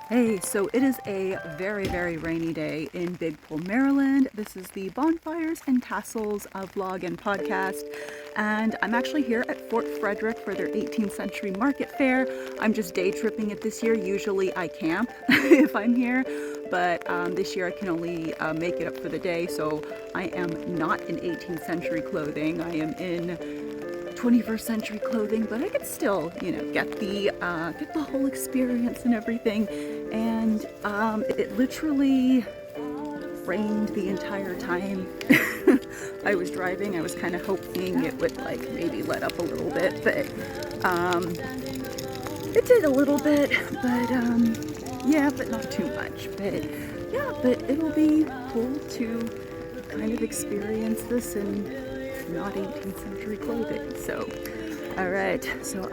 Hey, so it is a very, very rainy day in Big Pole, Maryland. This is the Bonfires and Castles vlog and podcast, and I'm actually here at Fort Frederick for their 18th century market fair. I'm just day tripping it this year. Usually I camp if I'm here, but this year I can only make it up for the day, so I am not in 18th century clothing. I am in 21st century clothing, but I could still, get the whole experience and everything. And it literally rained the entire time I was driving. I was kind of hoping it would maybe let up a little bit, but it did a little bit, but yeah, but not too much. But yeah, but it'll be cool to kind of experience this in not 18th century clothing. So all right, so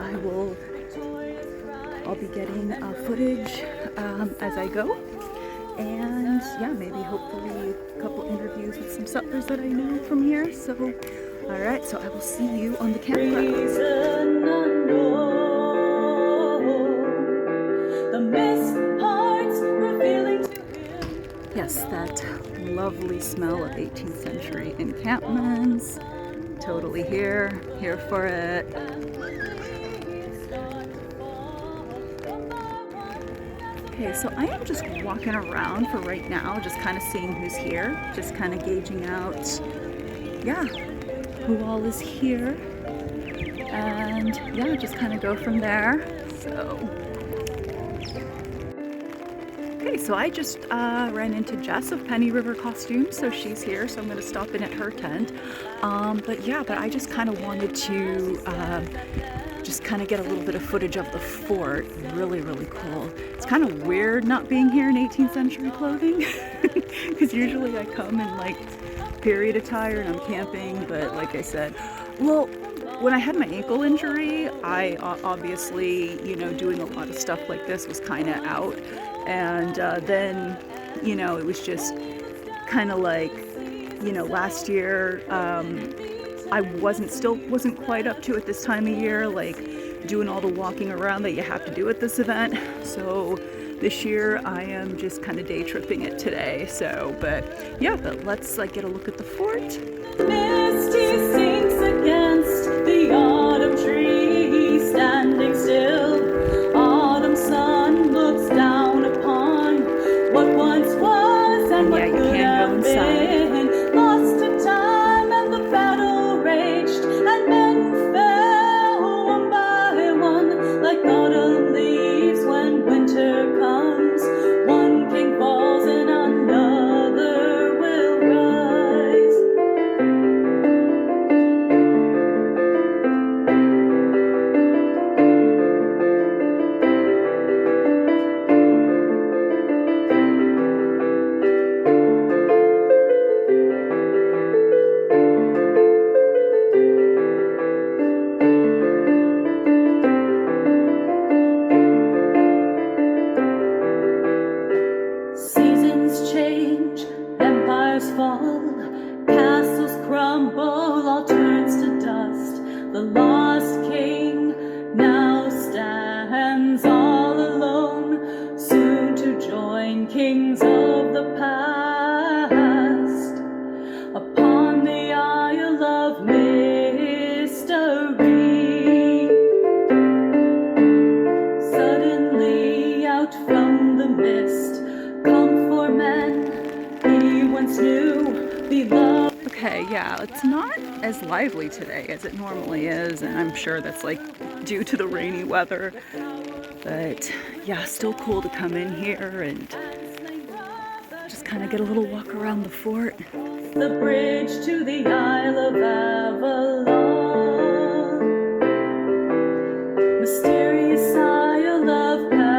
I'll be getting footage as I go, and yeah, maybe hopefully a couple interviews with some Sutlers that I know from here. So all right, so I will see you on the campground. Yes, that lovely smell of 18th century encampments. Totally here for it. Okay, so I am just walking around for right now, just kind of seeing who's here, just kind of gauging out, yeah, who all is here, and yeah, just kind of go from there. So okay, so I just ran into Jess of Penny River Costumes, so she's here, so I'm going to stop in at her tent. But I just kind of wanted to just kind of get a little bit of footage of the fort. Really, really cool. It's kind of weird not being here in 18th century clothing, because usually I come in period attire and I'm camping, but like I said, well, when I had my ankle injury, I obviously, doing a lot of stuff like this was kind of out. And then, it was just kind of last year, I wasn't quite up to it this time of year, doing all the walking around that you have to do at this event. So this year I am just kind of day tripping it today. So, but let's get a look at the fort. Misty sinks against the autumn tree, standing still. Autumn sun looks down upon what once was and what could have been. Lost to time and the battle raged, and men fell one by one like autumn leaves when winter comes. One king falls and another will rise. Seasons change, empires fall, castles crumble, all turns to dust. The lost king now stands all alone, soon to join kings of the past upon the Isle of Mystery. Suddenly out from the mist come four men he once knew, beloved. Okay, yeah, it's not as lively today as it normally is, and I'm sure that's due to the rainy weather. But yeah, still cool to come in here and just kind of get a little walk around the fort. The bridge to the Isle of Avalon, mysterious Isle of Paradise.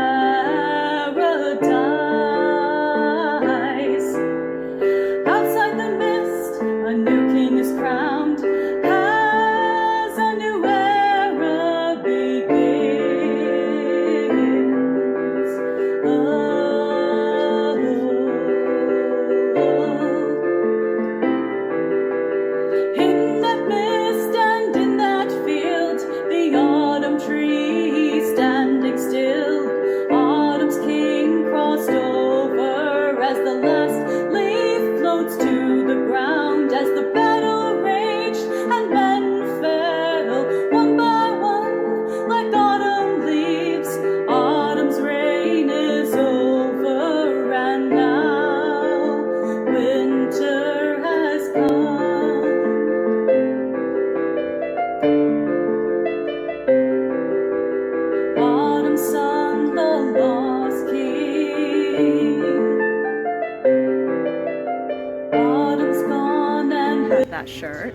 Outside the mist, a new king is crowned, as a new era begins. In that mist that shirt.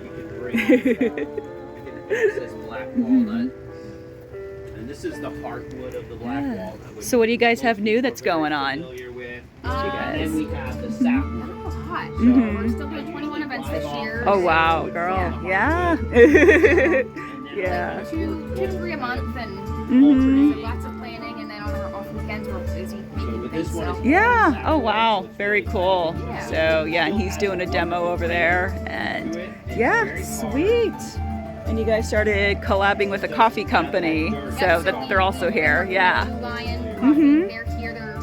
This is black walnut. And this is the heartwood of the black walnut. So what do you guys have new that's going on? With. And then we have the sapwood. Hot. Mhm. We're still doing 21 events this year. Oh wow, girl. Yeah. Yeah. Two to three a month, and Mhm. so lots of planning, and then on our off weekends we're busy making things. So. Yeah. Oh wow. Very cool. Yeah. So yeah, and he's doing a demo over there, and yeah, sweet. And you guys started collabing with a coffee company, so that they're also here. Yeah. Blue Lion Coffee. Mhm. They're here. They're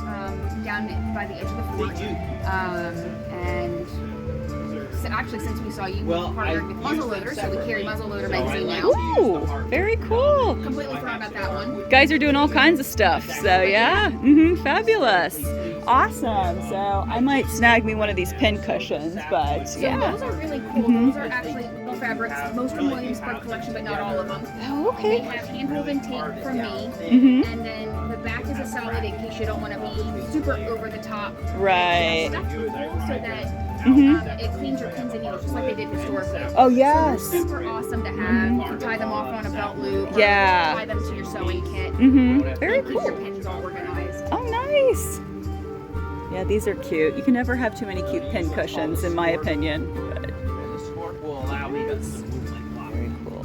down by the edge of the fort. And so actually, since we saw you, we partnered with Muzzleloader, so we carry Muzzleloader magazine now. Ooh, very cool. Completely forgot about that one. Guys are doing all kinds of stuff, so yeah, fabulous, awesome. So I might snag me one of these pin cushions, but So yeah. those are really cool. Those are actually little fabrics, most from Williamsburg collection, but not all of them. Oh, They okay. have hand-woven tape from me, Mhm. and then the back is a solid in case you don't want to be super over the top. Right. Stuff so that Mhm. it cleans your pins and needles just like they did historically. Oh So yes. they're super awesome to have. You can tie them off on a belt loop. Or Yeah. tie them to your sewing kit. Very Keep your cool. pins all organized. Oh nice. Yeah, these are cute. You can never have too many cute pin cushions, in my opinion. But And the sport will allow me to move my clock. very cool.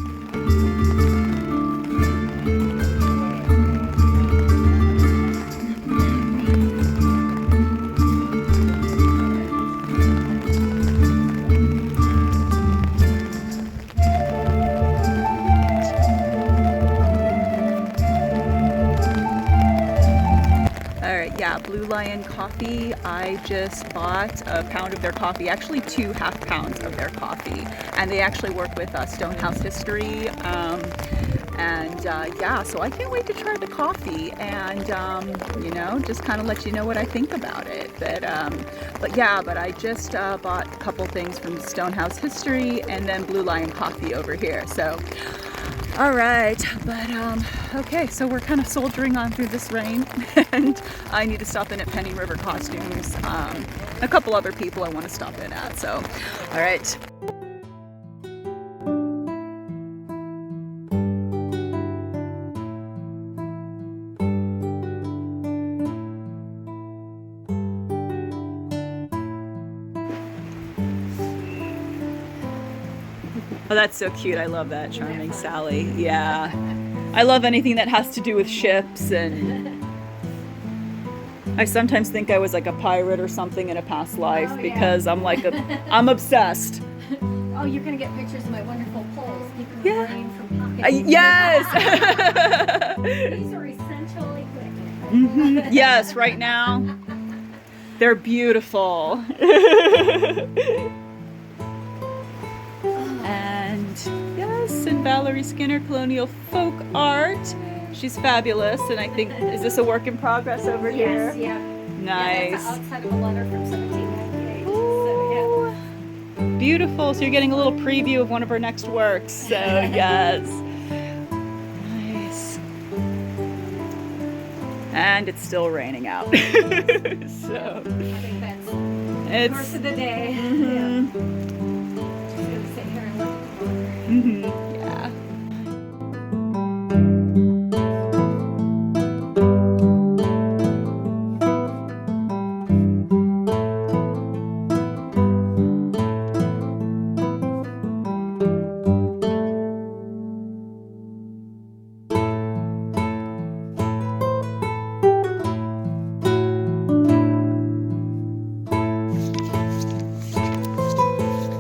Yeah, Blue Lion Coffee. I just bought a pound of their coffee, actually 2 half pounds of their coffee, and they actually work with Stonehouse History. Yeah, so I can't wait to try the coffee and you know, just kind of let you know what I think about it. But I just bought a couple things from Stonehouse History and then Blue Lion Coffee over here. So all right, but okay, so we're kind of soldiering on through this rain, and I need to stop in at Penny River Costumes. A couple other people I want to stop in at, so all right. Oh, that's so cute. I love that. Charming Sally. Yeah. I love anything that has to do with ships, and I sometimes think I was like a pirate or something in a past life because I'm like I'm obsessed. Oh, you're gonna get pictures of my wonderful poles. Keeping the Yeah. rain from pocket. Yes. These are essential equipment. Yes, right now. They're beautiful. And yes, and Valerie Skinner, Colonial Folk Art. She's fabulous, and I think, is this a work in progress over here? Yes, yeah. Nice. Yeah, that's outside of a letter from 1798. Ooh, beautiful. So you're getting a little preview of one of her next works. So yes. Nice. And it's still raining out. So I think that's the it's course of the day. mhm. Yeah. Just gonna sit here and look at the water. Yeah.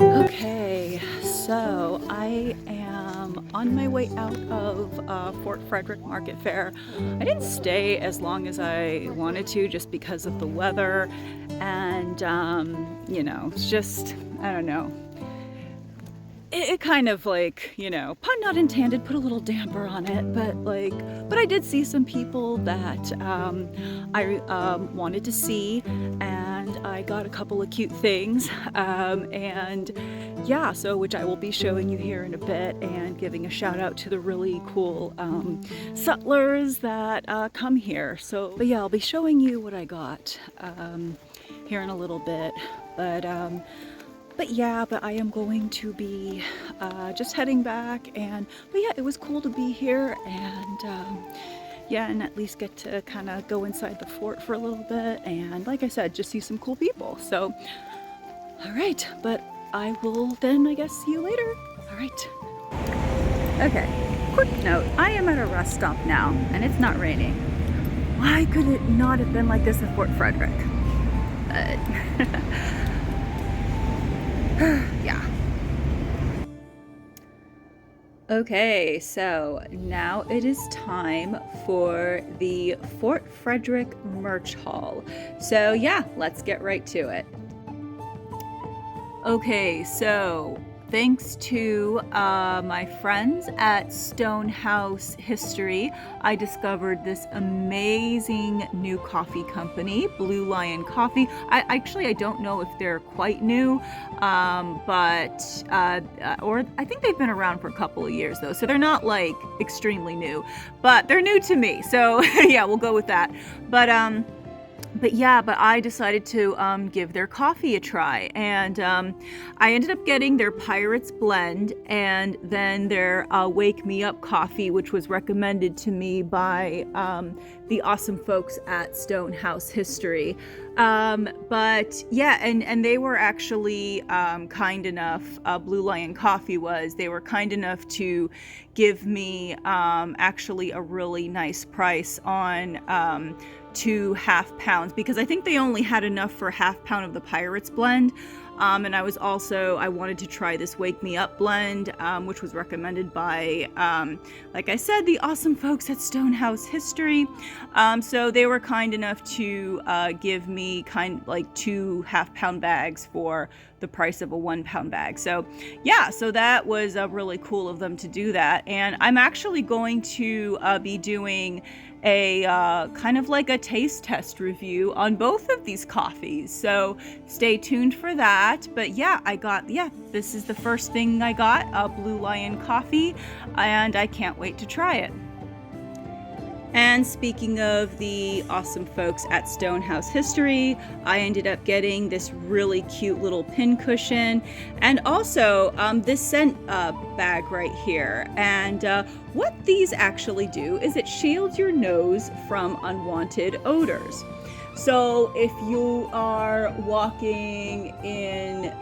Okay, so I am on my way out of Fort Frederick Market Faire. I didn't stay as long as I wanted to just because of the weather, and you know, it's just, I don't know. It kind of like, you know, pun not intended, put a little damper on it, but I did see some people that I wanted to see, and I got a couple of cute things, and yeah, so which I will be showing you here in a bit, and giving a shout out to the really cool Sutlers that come here. So, but yeah, I'll be showing you what I got here in a little bit, but but I am going to be just heading back, but yeah, it was cool to be here, and yeah, and at least get to kind of go inside the fort for a little bit, and like I said, just see some cool people. So, all right, but I will then, I guess, see you later. All right. Okay, quick note, I am at a rest stop now, and it's not raining. Why could it not have been like this at Fort Frederick? Yeah. Okay, so now it is time for the Fort Frederick merch haul. So yeah, let's get right to it. Okay, so thanks to my friends at Stonehouse History, I discovered this amazing new coffee company, Blue Lion Coffee. I don't know if they're quite new, or I think they've been around for a couple of years though, so they're not like extremely new, but they're new to me. So yeah, we'll go with that. But I decided to give their coffee a try, and I ended up getting their Pirates blend and then their Wake Me Up coffee, which was recommended to me by the awesome folks at Stonehouse History. But yeah, and they were actually kind enough, Blue Lion Coffee they were kind enough to give me actually a really nice price on 2 half pounds, because I think they only had enough for a half pound of the Pirates blend. And I wanted to try this Wake Me Up blend, which was recommended by, like I said, the awesome folks at Stonehouse History. So they were kind enough to give me 2 half pound bags for the price of a 1 pound bag. So yeah, so that was really cool of them to do that. And I'm actually going to be doing a kind of like a taste test review on both of these coffees, so stay tuned for that. But yeah, this is the first thing I got, Blue Lion Coffee, and I can't wait to try it. And speaking of the awesome folks at Stonehouse History, I ended up getting this really cute little pin cushion, and also this scent bag right here. And what these actually do is it shields your nose from unwanted odors. So if you are walking in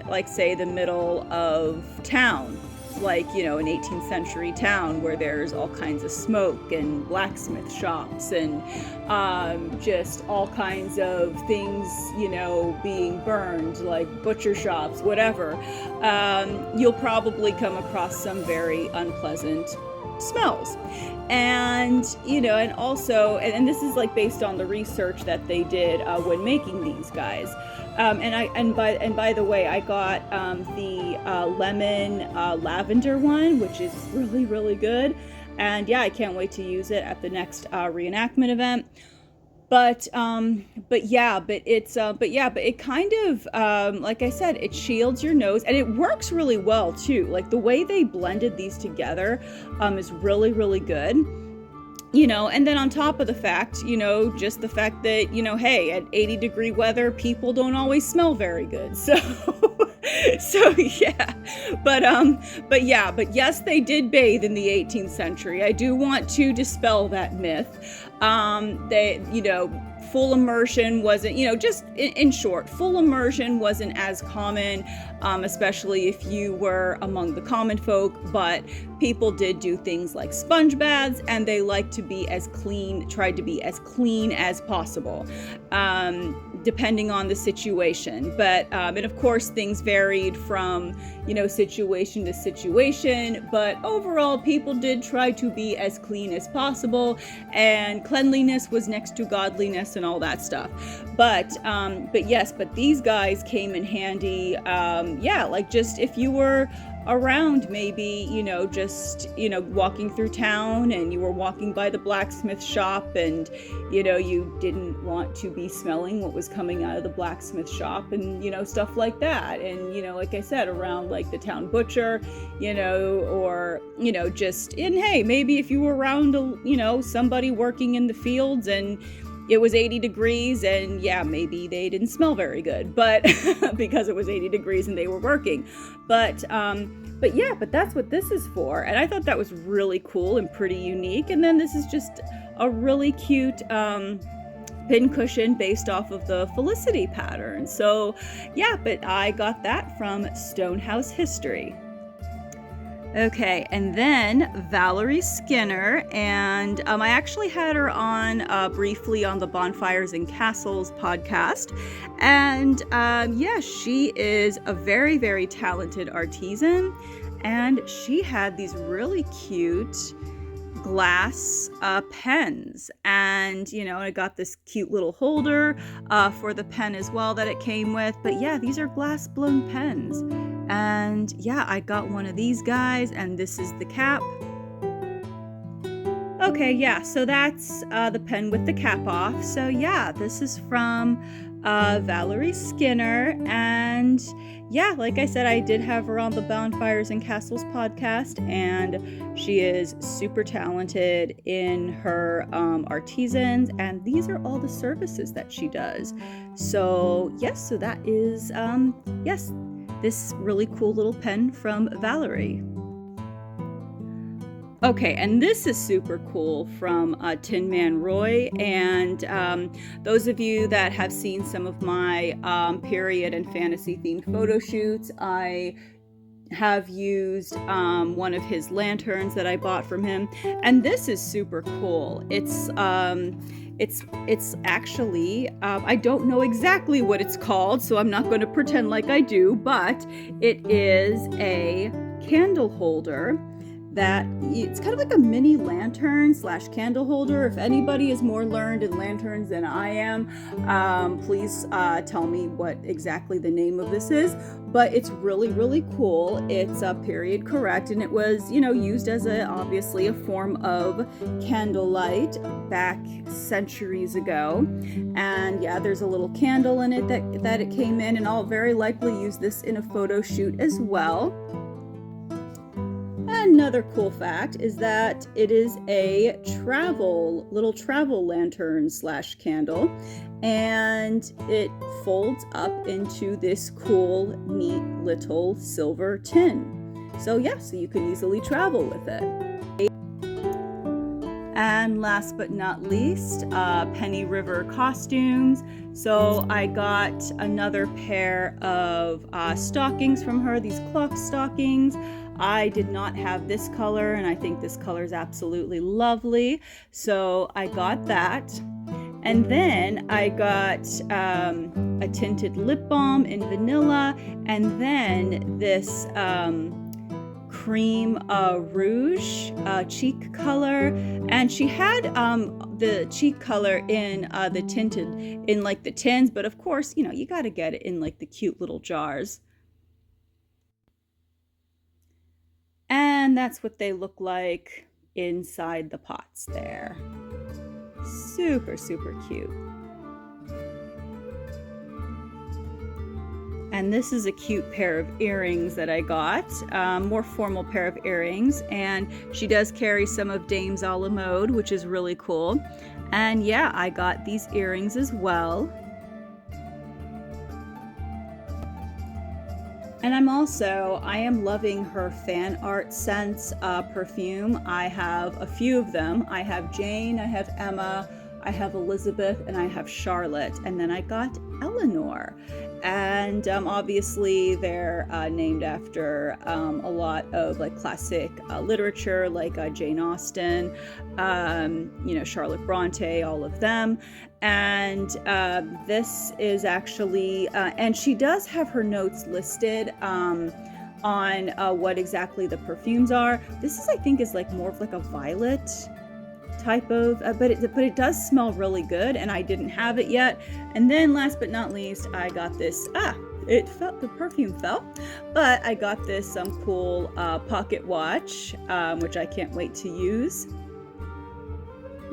like, say, the middle of town, like, an 18th century town where there's all kinds of smoke and blacksmith shops and just all kinds of things, being burned, like butcher shops, whatever, you'll probably come across some very unpleasant smells. And and also, and this is like based on the research that they did when making these guys. And by the way, I got the lemon lavender one, which is really, really good. And yeah, I can't wait to use it at the next reenactment event. But it kind of, like I said, it shields your nose, and it works really well too. Like the way they blended these together is really, really good. And then on top of the fact, just the fact that, hey, at 80-degree weather, people don't always smell very good. So yeah, but yes, they did bathe in the 18th century. I do want to dispel that myth. Full immersion wasn't, just in short, full immersion wasn't as common, especially if you were among the common folk, but people did do things like sponge baths, and they tried to be as clean as possible, depending on the situation. But, and of course, things varied from, situation to situation, but overall, people did try to be as clean as possible, and cleanliness was next to godliness and all that stuff. But these guys came in handy. Like just if you were around, maybe, just, walking through town and you were walking by the blacksmith shop and, you didn't want to be smelling what was coming out of the blacksmith shop and, stuff like that. And, like I said, around like the town butcher, or, just in, hey, maybe if you were around, somebody working in the fields and it was 80 degrees and yeah, maybe they didn't smell very good, but because it was 80 degrees and they were working. But that's what this is for. And I thought that was really cool and pretty unique. And then this is just a really cute pin cushion based off of the Felicity pattern. So yeah, but I got that from Stonehouse History. Okay, and then Valerie Skinner, and I actually had her on briefly on the Bonfires and Castles podcast, and she is a very, very talented artisan, and she had these really cute glass pens, and I got this cute little holder for the pen as well that it came with. But yeah, these are glass blown pens, and yeah, I got one of these guys, and this is the cap. Okay, yeah, so that's the pen with the cap off. So yeah, this is from Valerie Skinner, and yeah, like I said, I did have her on the Bonfires and Castles podcast, and she is super talented in her artisans, and these are all the services that she does. So yes, so that is this really cool little pen from Valerie. Okay, and this is super cool from Tinman Roy, and those of you that have seen some of my period and fantasy themed photo shoots, I have used one of his lanterns that I bought from him, and this is super cool. It's actually, I don't know exactly what it's called, so I'm not going to pretend like I do, but it is a candle holder that it's kind of like a mini lantern / candle holder. If anybody is more learned in lanterns than I am, please tell me what exactly the name of this is. But it's really, really cool. It's period correct, and it was, used as obviously a form of candlelight back centuries ago. And yeah, there's a little candle in it that it came in, and I'll very likely use this in a photo shoot as well. Another cool fact is that it is a little travel lantern / candle, and it folds up into this cool, neat little silver tin. So yeah, so you can easily travel with it. And last but not least, Penny River costumes. So I got another pair of stockings from her, these clock stockings. I did not have this color, and I think this color is absolutely lovely, so I got that. And then I got a tinted lip balm in vanilla, and then this cream rouge cheek color, and she had the cheek color in the tinted in like the tins, but of course, you got to get it in like the cute little jars. And that's what they look like inside the pots there. Super, super cute. And this is a cute pair of earrings that I got, more formal pair of earrings. And she does carry some of Dames a la Mode, which is really cool. And yeah, I got these earrings as well. And I am loving her fan art scents perfume. I have a few of them. I have Jane, I have Emma, I have Elizabeth, and I have Charlotte. And then I got Eleanor. And obviously they're named after a lot of like classic literature, like Jane Austen, Charlotte Bronte, all of them. And this is actually, and she does have her notes listed on what exactly the perfumes are. This is, I think, is like more of like a violet type of, but it does smell really good, and I didn't have it yet. And then last but not least, I got this, the perfume fell, but I got this cool pocket watch, which I can't wait to use.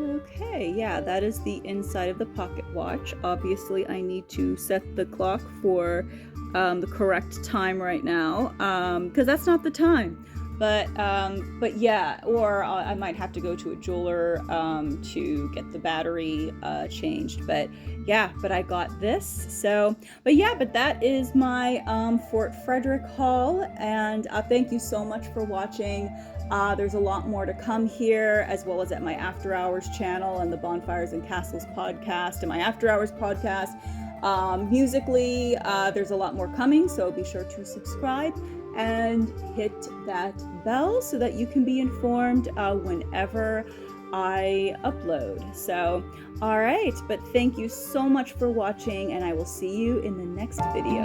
Okay, yeah, that is the inside of the pocket watch. Obviously, I need to set the clock for the correct time right now, because that's not the time. But yeah, or I might have to go to a jeweler to get the battery changed. But yeah, but I got this. So, but yeah, but that is my Fort Frederick haul, and thank you so much for watching. There's a lot more to come here, as well as at my After Hours channel and the Bonfires and Castles podcast and my After Hours podcast. Musically, there's a lot more coming, so be sure to subscribe and hit that bell so that you can be informed whenever I upload. So, all right, but thank you so much for watching, and I will see you in the next video.